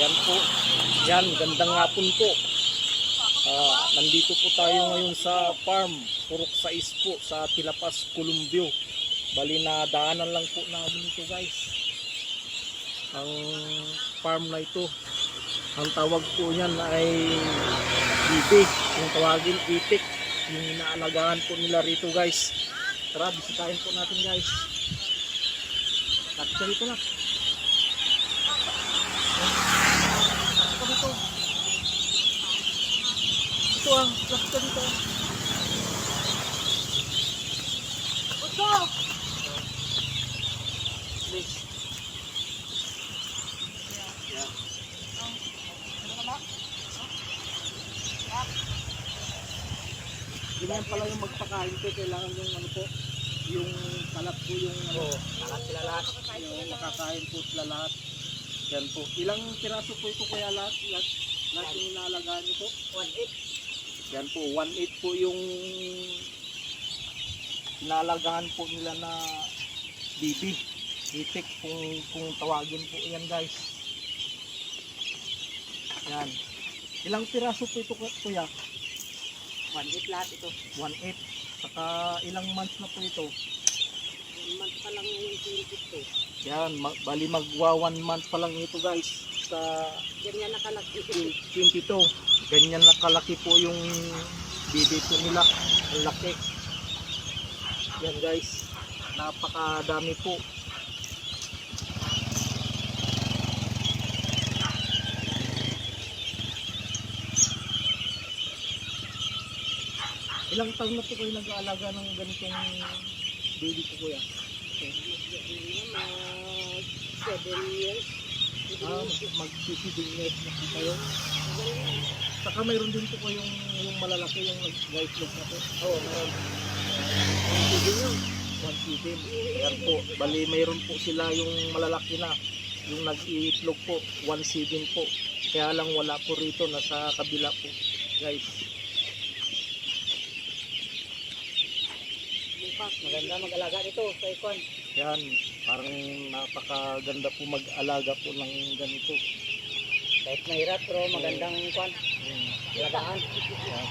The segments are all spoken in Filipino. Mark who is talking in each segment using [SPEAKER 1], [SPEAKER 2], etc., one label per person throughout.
[SPEAKER 1] Yan po. Yan, gandang hapon po. Nandito po tayo ngayon sa farm, Purok 6 po, sa Tilapas, Columbio. Bali na daanan lang po namin ito guys. Ang farm na ito, ang tawag po niyan ay bibi. Yung tawagin itik. Yung inaalagaan po nila rito guys. Tara, bisitahin po natin guys. Takita dito na. Ito ang lakta dito. Ito! Please. Yeah. Ganyan pala yung magpakain ko. Kailangan yung ano po, yung kalat po yung ano. Kalat sila lahat. Yung makakain po sila lahat. Yan po. Ilang piraso po ito kaya lahat? Lahat yung inaalagaan nyo po? 1/8. Yan po, 1/8 po yung inalagaan po nila na bibi. Itik kung tawagin po yan guys. Yan. Ilang piraso po ito kuya?
[SPEAKER 2] 1/8 lahat ito.
[SPEAKER 1] 1/8. Saka ilang months na po ito?
[SPEAKER 2] 1 month pa lang yung 22.
[SPEAKER 1] Yan, bali magwa 1 month pa lang ito guys. Sa
[SPEAKER 2] Ganyan nakalaki.
[SPEAKER 1] 22. Ganyan nakalaki po yung bibi po nila. Ang laki. Yan guys. Napakadami po. Ilang taon na po kayo nag-aalaga ng ganitong baby po kuya?
[SPEAKER 2] 7 years.
[SPEAKER 1] Mag-7 years na po kayo. Saka mayroon din po yung malalaki, yung white look na po.
[SPEAKER 2] Oo, meron.
[SPEAKER 1] 1/7. Ayan po. Bali mayroon po sila yung malalaki na. Yung nag-iitlog po, 1/7 po. Kaya lang wala po rito, nasa kabila po. Guys.
[SPEAKER 2] Maganda mag-alaga nito sa ikon.
[SPEAKER 1] Yan. Parang napakaganda po mag-alaga po ng ganito.
[SPEAKER 2] Kahit mahirap pero magandang ikon. Alagaan.
[SPEAKER 1] Yan.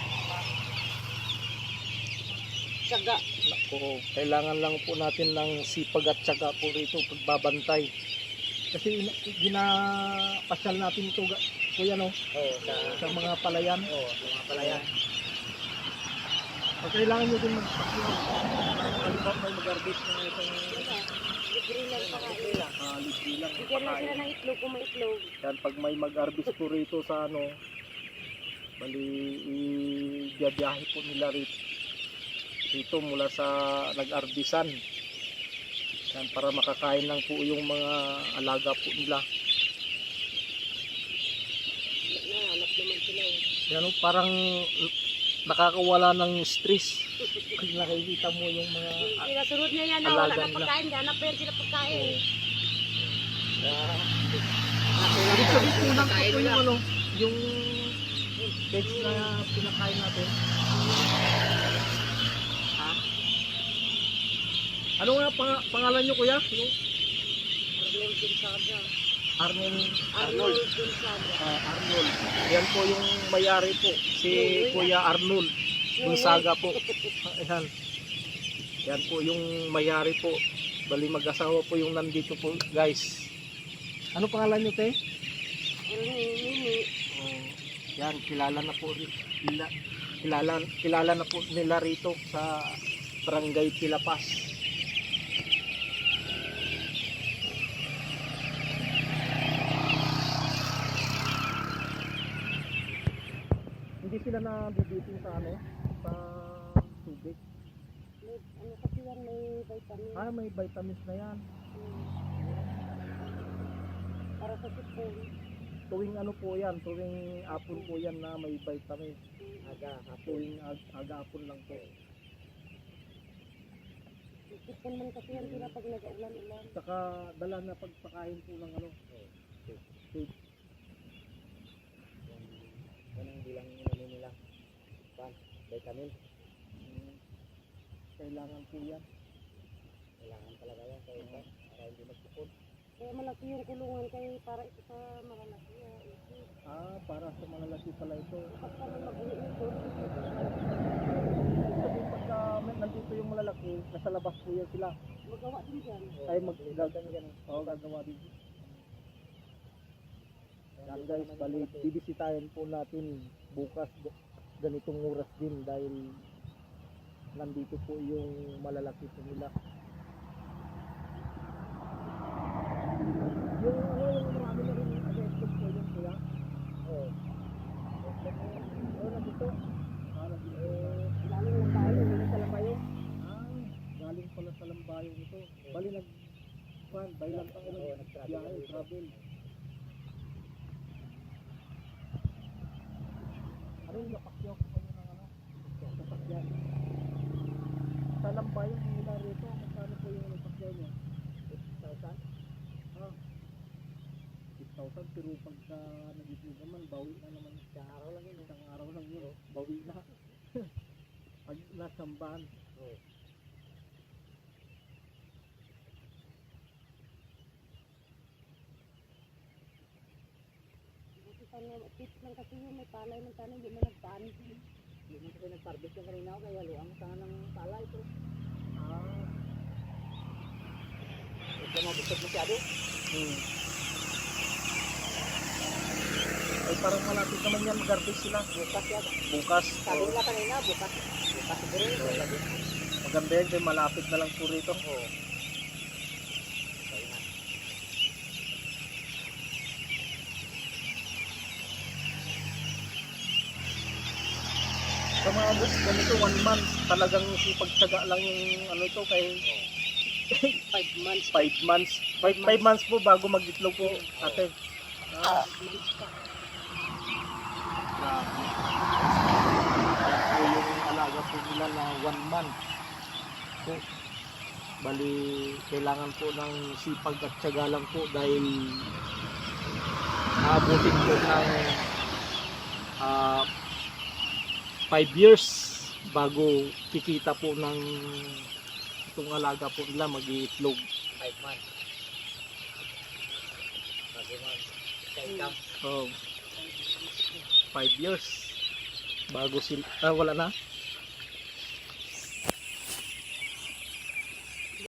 [SPEAKER 2] Tsaga.
[SPEAKER 1] Nako, kailangan lang po natin ng sipag at syaga po rito pagbabantay. Kasi ginapasyal natin ito kuya no?
[SPEAKER 2] Oo,
[SPEAKER 1] Sa mga palayan.
[SPEAKER 2] Oo, sa mga palayan.
[SPEAKER 1] Pag kailangan nyo din mag-pasyal, halimbawa may mag-harvest ng itong
[SPEAKER 2] Libre lang pa kayo.
[SPEAKER 1] libre lang
[SPEAKER 2] Bigyan lang
[SPEAKER 1] pagpakain.
[SPEAKER 2] sila ng itlog kung may itlog.
[SPEAKER 1] Yan, pag may mag-harvest po rito sa ano, bali ibiyahe po nila rito mula sa nag-arbisan. Yan, para makakain lang po yung mga alaga po nila.
[SPEAKER 2] Nahanap naman sila.
[SPEAKER 1] Yan, parang nakakawala ng stress pag nakikita mo yung mga
[SPEAKER 2] Sinasunod niya yan na wala
[SPEAKER 1] alaga
[SPEAKER 2] na
[SPEAKER 1] nila.
[SPEAKER 2] pagkain. Hanap pa yan sila pagkain.
[SPEAKER 1] Ibig sabihin kulang pa po yung ano, yung eggs na pinakain natin. Ha? Ano nga pangalan nyo kuya? Yung
[SPEAKER 2] Arnold Gonzaga.
[SPEAKER 1] Arnold.
[SPEAKER 2] Gonzaga.
[SPEAKER 1] Arnold. Yan po yung may-ari po. Si Kuya Arnold Gonzaga po. Ayan. Yan po yung may-ari po. Bali mag-asawa po yung nandito po guys. Ano pangalan nyo te?
[SPEAKER 2] Mimi.
[SPEAKER 1] Yan, kilala na po kilala na po nila rito sa Barangay Tilapas. Hindi sila na bibitin sa ano, sa tubig.
[SPEAKER 2] Ano kasi yan, may vitamin.
[SPEAKER 1] May vitamins na yan.
[SPEAKER 2] Para sa sipon.
[SPEAKER 1] Tuwing ano po yan, tuwing apon po yan na may vitamins. Tuwing aga-apon lang po.
[SPEAKER 2] Sipon man kasi yan sila pag nag-ulan-ulan.
[SPEAKER 1] Saka dala na pagpakain po ng ano, food.
[SPEAKER 2] Ganun bilang inano nila. Vitamin.
[SPEAKER 1] Kailangan po yan.
[SPEAKER 2] Kailangan talaga yan sa iba. Para hindi magpupod. Kaya malaki yung kulungan kayo para ito sa malalaki.
[SPEAKER 1] para sa malalaki pala ito. Pagka nandito yung malalaki, nasa labas po yan sila.
[SPEAKER 2] Magawa din dyan.
[SPEAKER 1] Ay gagawa din. Yan guys, bali bibisitahin po natin bukas ganitong oras din dahil nandito po yung malalaki po nila. Yung marami na rin aggressive po yun sila. Oo. Nandito. Nandito.
[SPEAKER 2] Galing lang tayo, hindi sa Lambayo.
[SPEAKER 1] Galing pala sa Lambayong ito. Bali baylan pa kayo biyahe, travel. Ano yung napakyaw ko kayo ng ano? Napakyaw. Sa Lambayong mula rito, magkano po yung napakyaw niya? 6,000? 6,000 pero pagka nag-ipin naman, bawi na naman. Isang araw lang yun. Bawi na. Pag nasambahan.
[SPEAKER 2] Tip lang kasi yung may palay ng tanong, hindi man nagpaan. Hindi man kasi nag-harvest yung kanina ako, kaya luang sana ng palay ko. Ito mabusog masyado.
[SPEAKER 1] Ay parang malapit naman yan mag-harvest sila.
[SPEAKER 2] Bukas yan.
[SPEAKER 1] Bukas.
[SPEAKER 2] Sabi nila kanina, bukas siguro yun.
[SPEAKER 1] Maganda yan kaya malapit na lang po rito. Sa mga boss, ganito 1 month, talagang sipagtsaga lang yung ano ito kay
[SPEAKER 2] 5 months.
[SPEAKER 1] 5 months. 5 months po bago mag-itlog po ate. Yan po yung alaga po nila na 1 month. So, bali kailangan po ng sipag at tiyaga lang po dahil aabutin po ng 5 years bago kikita po ng itong alaga po nila mag-iitlog.
[SPEAKER 2] 5 months. Bago mag-ikam.
[SPEAKER 1] Oh, 5 years bago sila wala na